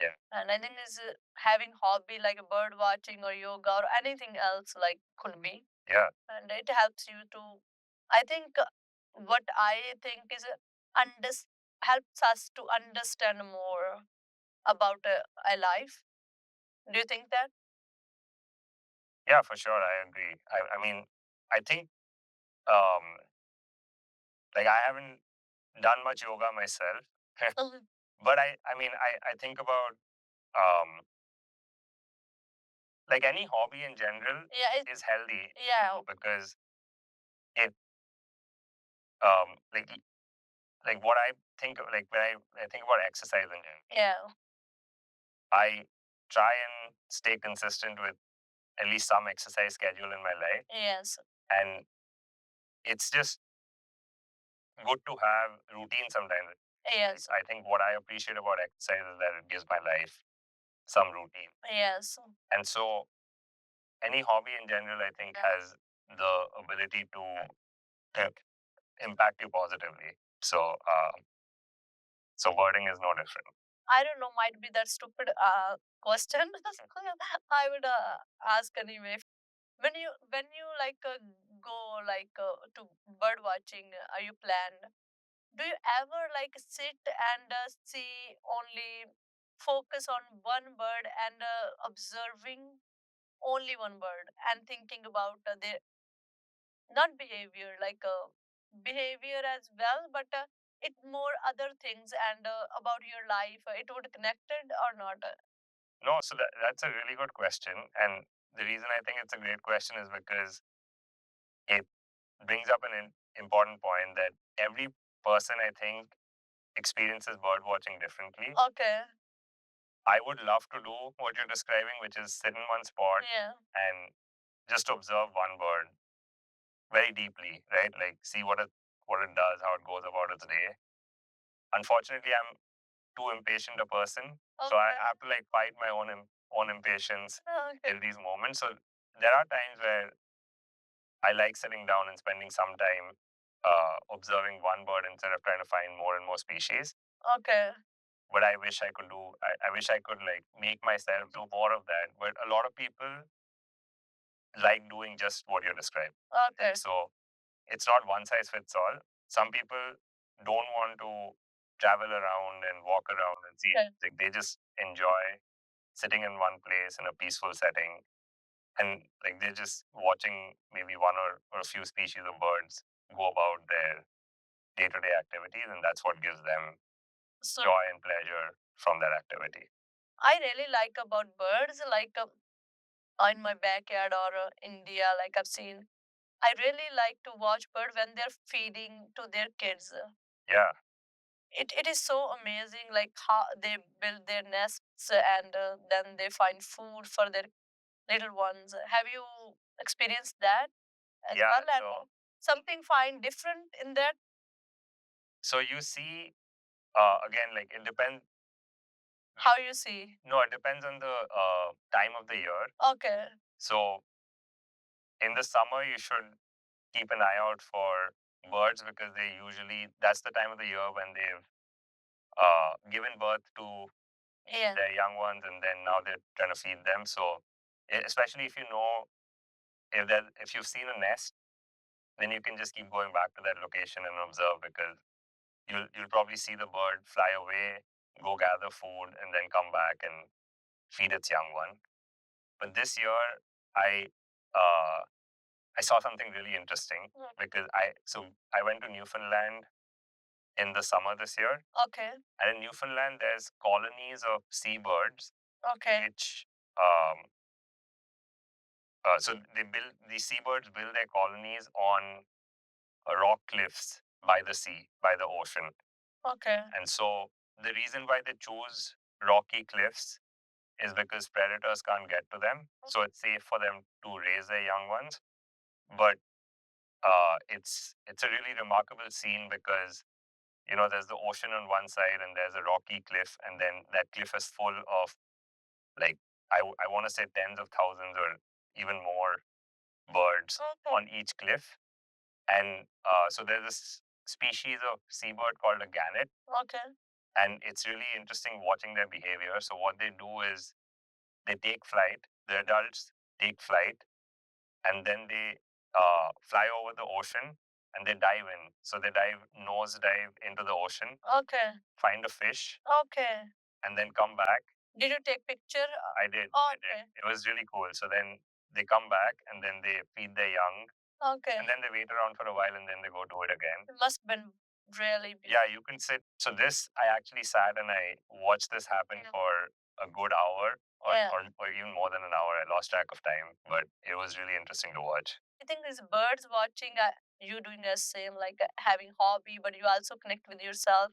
Yeah. And I think is having hobby like bird watching or yoga or anything else like could be. Yeah. And it helps you to. I think what I think is helps us to understand more about a life. Do you think that? Yeah, for sure. I agree. I mean, I think um, like I haven't done much yoga myself, Mhm. but I think about um, like any hobby in general, yeah, is healthy. Yeah, because it like what I think of, like when I think about exercise in general, yeah, I try and stay consistent with at least some exercise schedule in my life. Yes. And it's just good to have routine sometimes. Yes. I think what I appreciate about exercise is that it gives my life some routine. Yes. And so any hobby in general, I think, has the ability to uh, impact you positively. So birding is no different. I don't know, might be that stupid question. I would ask anyway. When you like go like to bird watching, are you planned? Do you ever like sit and see only focus on one bird and observing only one bird and thinking about their not behavior like behavior as well, but it more other things and about your life, it would connected or not? No, so that's a really good question. And the reason I think it's a great question is because it brings up an important point that every person, I think, experiences bird watching differently. Okay. I would love to do what you're describing, which is sit in one spot, yeah, and just observe one bird very deeply, right? Like see what it does, how it goes about its day. Unfortunately, I'm too impatient a person, so I have to like fight my own impatience. Okay, in these moments. So there are times where I like sitting down and spending some time observing one bird instead of trying to find more and more species. Okay. But I wish I could do. I wish I could like make myself do more of that. But a lot of people like doing just what you're describing. Okay. So it's not one size fits all. Some people don't want to travel around and walk around and see. Okay. Like they just enjoy sitting in one place in a peaceful setting, and like they're just watching maybe one or a few species of birds go about their day-to-day activities, and that's what gives them joy and pleasure from that activity. I really like about birds, like in my backyard or India, like I've seen. I really like to watch bird when they're feeding to their kids. Yeah. It is so amazing, like how they build their nests and then they find food for their little ones. Have you experienced that as yeah, well? And so something find different in that? So you see, again, like it depends. How you see? No, it depends on the time of the year. Okay. So in the summer, you should keep an eye out for birds because that's the time of the year when they've given birth to, yeah, their young ones, and then now they're trying to feed them. So especially if you know if you've seen a nest, then you can just keep going back to that location and observe because you'll probably see the bird fly away go gather food, and then come back and feed its young one. But this year, I uh, I saw something really interesting because I went to Newfoundland in the summer this year. Okay. And in Newfoundland, there's colonies of seabirds. Okay. Which so these seabirds build their colonies on rock cliffs by the sea, by the ocean. Okay. And so the reason why they choose rocky cliffs is because predators can't get to them. So it's safe for them to raise their young ones. But it's a really remarkable scene because there's the ocean on one side and there's a rocky cliff, and then that cliff is full of like I want to say tens of thousands or even more birds on each cliff. And so there's this species of seabird called a gannet. Okay. And it's really interesting watching their behavior. So what they do is they take flight. The adults take flight, and then they fly over the ocean and they dive in. So they nose dive into the ocean. Okay. Find a fish. Okay. And then come back. Did you take picture? I did. Oh, I did. It was really cool. So then they come back and then they feed their young. Okay. And then they wait around for a while and then they go do it again. It must have been really big. Yeah, you can sit. So this, I actually sat and I watched this happen for a good hour or even more than an hour. I lost track of time, but it was really interesting to watch. I think these birds watching, you doing the same, like having hobby, but you also connect with yourself.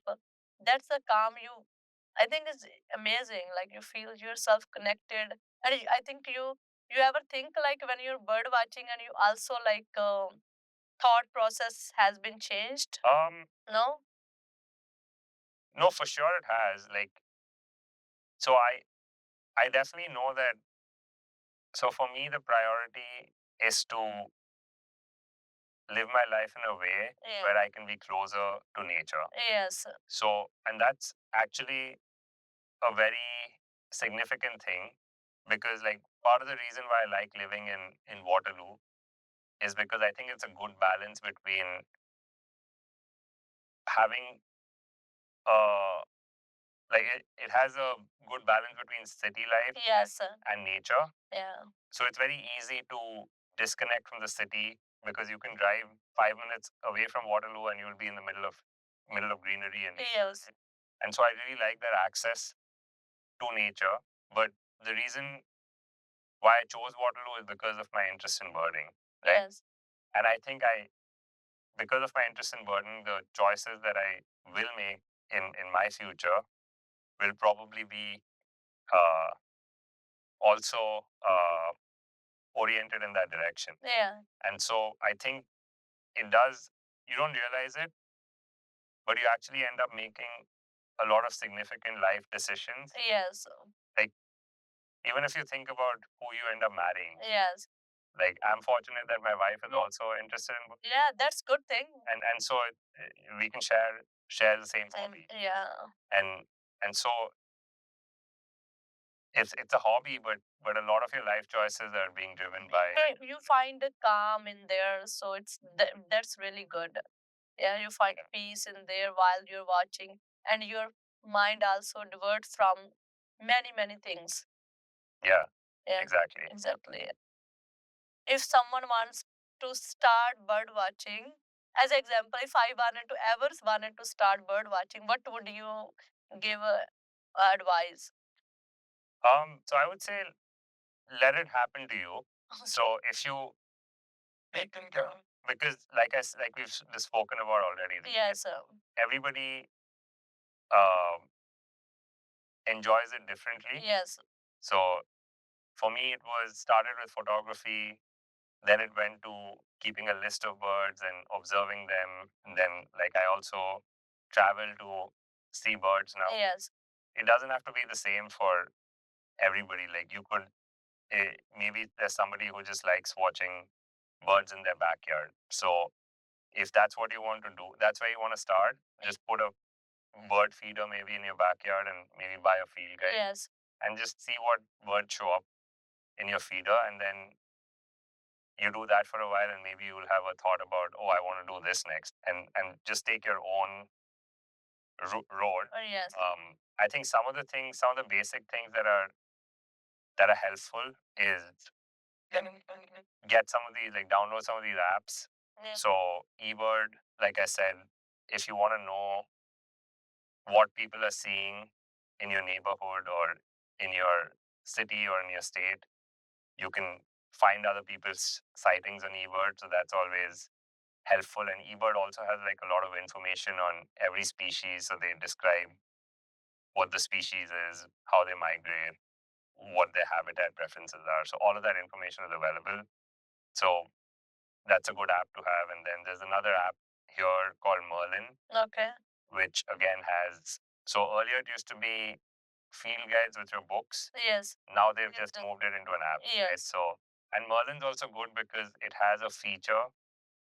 That's the calm you, I think is amazing. Like you feel yourself connected. And I think you ever think like when you're bird watching and you also like thought process has been changed? No? No, for sure it has. Like, so I definitely know that. So for me, the priority is to live my life in a way where I can be closer to nature. Yes. So, and that's actually a very significant thing because, like, part of the reason why I like living in Waterloo is because I think it's a good balance between having uh it has a good balance between city life. Yes, sir. And nature. Yeah. So it's very easy to disconnect from the city because you can drive 5 minutes away from Waterloo and you'll be in the middle of greenery and yes. And so I really like that access to nature. But the reason why I chose Waterloo is because of my interest in birding. Right? Yes. And I think because of my interest in birding, the choices that I will make in my future will probably be uh, also oriented in that direction. Yeah. And so I think it does, you don't realize it, but you actually end up making a lot of significant life decisions. Yes. Like, even if you think about who you end up marrying. Yes. Like, I'm fortunate that my wife is also interested in. Yeah, that's good thing. And so we can share the same hobby. Yeah. And so it's a hobby, but a lot of your life choices are being driven by. You find a calm in there, so that's really good. Yeah, you find peace in there while you're watching, and your mind also diverts from many things. Yeah. Yeah. Exactly. Exactly. If someone wants to start bird watching, as example, if I wanted to start bird watching, what would you give advice? So I would say let it happen to you. So if you because like we've spoken about already. Yes, sir. Everybody um, enjoys it differently. Yes. So for me, it was started with photography. Then it went to keeping a list of birds and observing them. And then, like, I also travel to see birds now. Yes. It doesn't have to be the same for everybody. Like, you could maybe there's somebody who just likes watching birds in their backyard. So if that's what you want to do, that's where you want to start. Just put a bird feeder maybe in your backyard and maybe buy a field guide. Yes. And just see what birds show up in your feeder, and then you do that for a while, and maybe you'll have a thought about, oh, I want to do this next, and just take your own road. Oh, yes. I think some of the basic things that are helpful is get some of these, like download some of these apps. Yeah. So eBird, like I said, if you want to know what people are seeing in your neighborhood or in your city or in your state, you can find other people's sightings on eBird. So that's always helpful. And eBird also has like a lot of information on every species. So they describe what the species is, how they migrate, what their habitat preferences are. So all of that information is available. So that's a good app to have. And then there's another app here called Merlin. Okay. Which again has, so earlier it used to be field guides with your books. Yes. Now they've just moved it into an app. Yes. Right? So, and Merlin's also good because it has a feature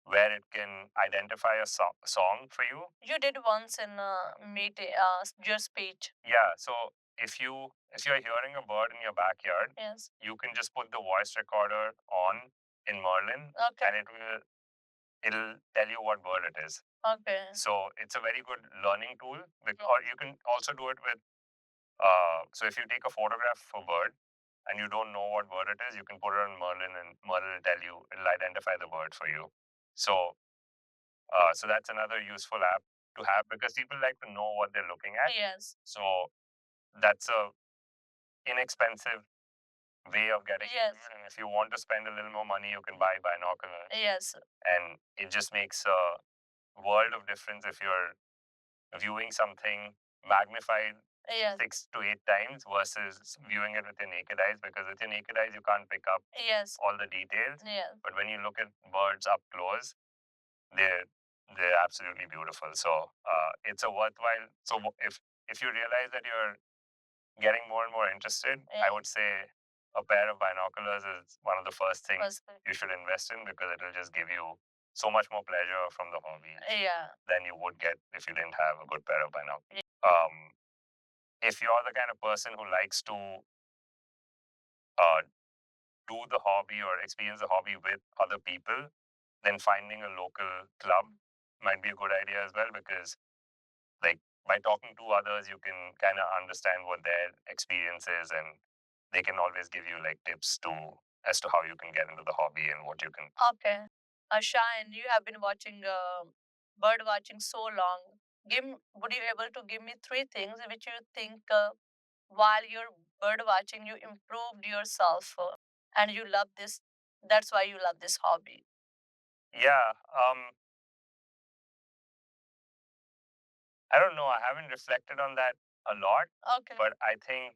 where it can identify a song for you. You did once in your speech. Yeah. So if you're hearing a bird in your backyard, yes, you can just put the voice recorder on in Merlin. Okay. And it'll tell you what bird it is. Okay. So it's a very good learning tool. Or you can also do it with. So if you take a photograph of a bird and you don't know what bird it is, you can put it on Merlin, and Merlin will tell you. It'll identify the bird for you. So so that's another useful app to have because people like to know what they're looking at. Yes. So that's a inexpensive way of getting. Yes. And if you want to spend a little more money, you can buy binoculars. Yes. And it just makes a world of difference if you're viewing something magnified, yes, 6 to 8 times versus viewing it with your naked eyes, because with your naked eyes you can't pick up, yes, all the details. Yes. But when you look at birds up close, they're they're absolutely beautiful. So it's a worthwhile. So if you realize that you're getting more and more interested, yeah, I would say a pair of binoculars is one of the first things you should invest in because it'll just give you so much more pleasure from the hobby, yeah, than you would get if you didn't have a good pair of binoculars. Yeah. If you're the kind of person who likes to uh, do the hobby or experience the hobby with other people, then finding a local club might be a good idea as well because, like, by talking to others, you can kind of understand what their experience is, and they can always give you like tips to as to how you can get into the hobby and what you can. Okay. Shine, you have been watching bird watching so long. Would you able to give me three things which you think while you're bird watching you improved yourself and you love this? That's why you love this hobby. Yeah. I don't know. I haven't reflected on that a lot. Okay. But I think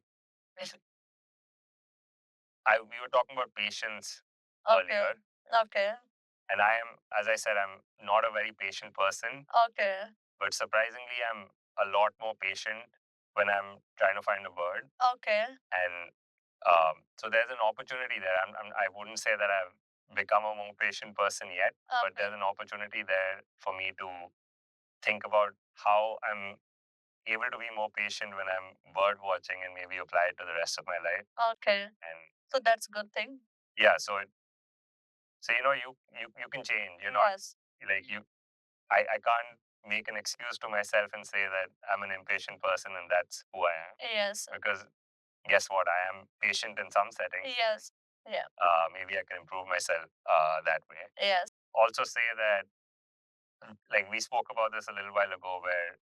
we were talking about patience, okay, earlier. Okay. And I am, as I said, I'm not a very patient person. Okay. But surprisingly, I'm a lot more patient when I'm trying to find a bird. Okay. And so there's an opportunity there. I wouldn't say that I've become a more patient person yet, but there's an opportunity there for me to think about how I'm able to be more patient when I'm bird watching and maybe apply it to the rest of my life. Okay. And so that's a good thing. Yeah, so you can change. You're not, yes, like you. I can't make an excuse to myself and say that I'm an impatient person and that's who I am. Yes. Because guess what? I am patient in some settings. Yes. Yeah. Maybe I can improve myself that way. Yes. Also say that, like we spoke about this a little while ago, where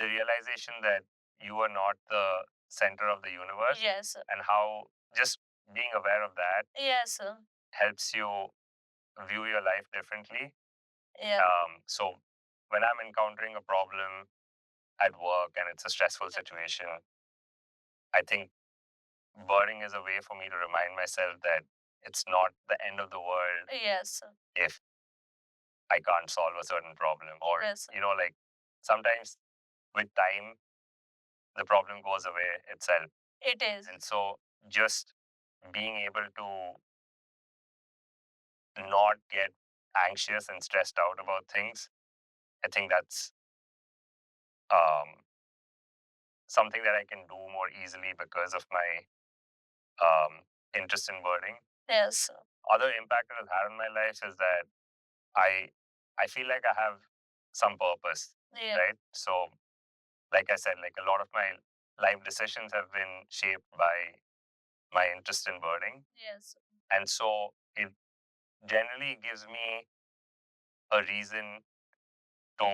the realization that you are not the center of the universe. Yes. And how just being aware of that, yes, helps you view your life differently. Yeah. So when I'm encountering a problem at work and it's a stressful situation, I think birding is a way for me to remind myself that it's not the end of the world. Yes. If I can't solve a certain problem, or, yes, like sometimes with time, the problem goes away itself. It is. And so just being able to not get anxious and stressed out about things, I think that's um, something that I can do more easily because of my interest in birding. Yes. Other impact it has had on my life is that I I feel like I have some purpose, yeah, right? So, like I said, like a lot of my life decisions have been shaped by my interest in birding. Yes. And so it generally gives me a reason to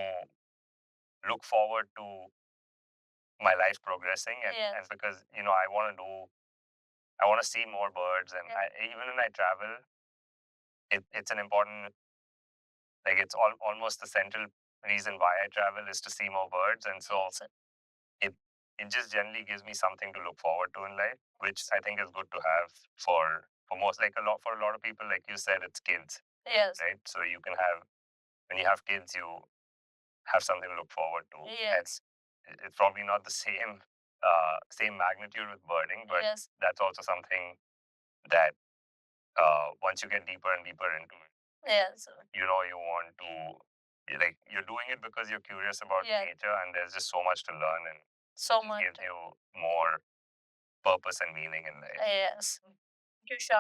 look forward to my life progressing. And because, I want to see more birds. And even when I travel, it's an important, like, it's almost the central reason why I travel is to see more birds. And so it, it just generally gives me something to look forward to in life, which I think is good to have for most, like for a lot of people, like you said, it's kids. Yes. Right. So you can have, when you have kids, you have something to look forward to. Yes. It's probably not the same magnitude with birding, but yes, that's also something that once you get deeper and deeper into it, yes, you want to, like, you're doing it because you're curious about nature, and there's just so much to learn, and so much gives you more purpose and meaning in life. Yes. Thank you, Sean.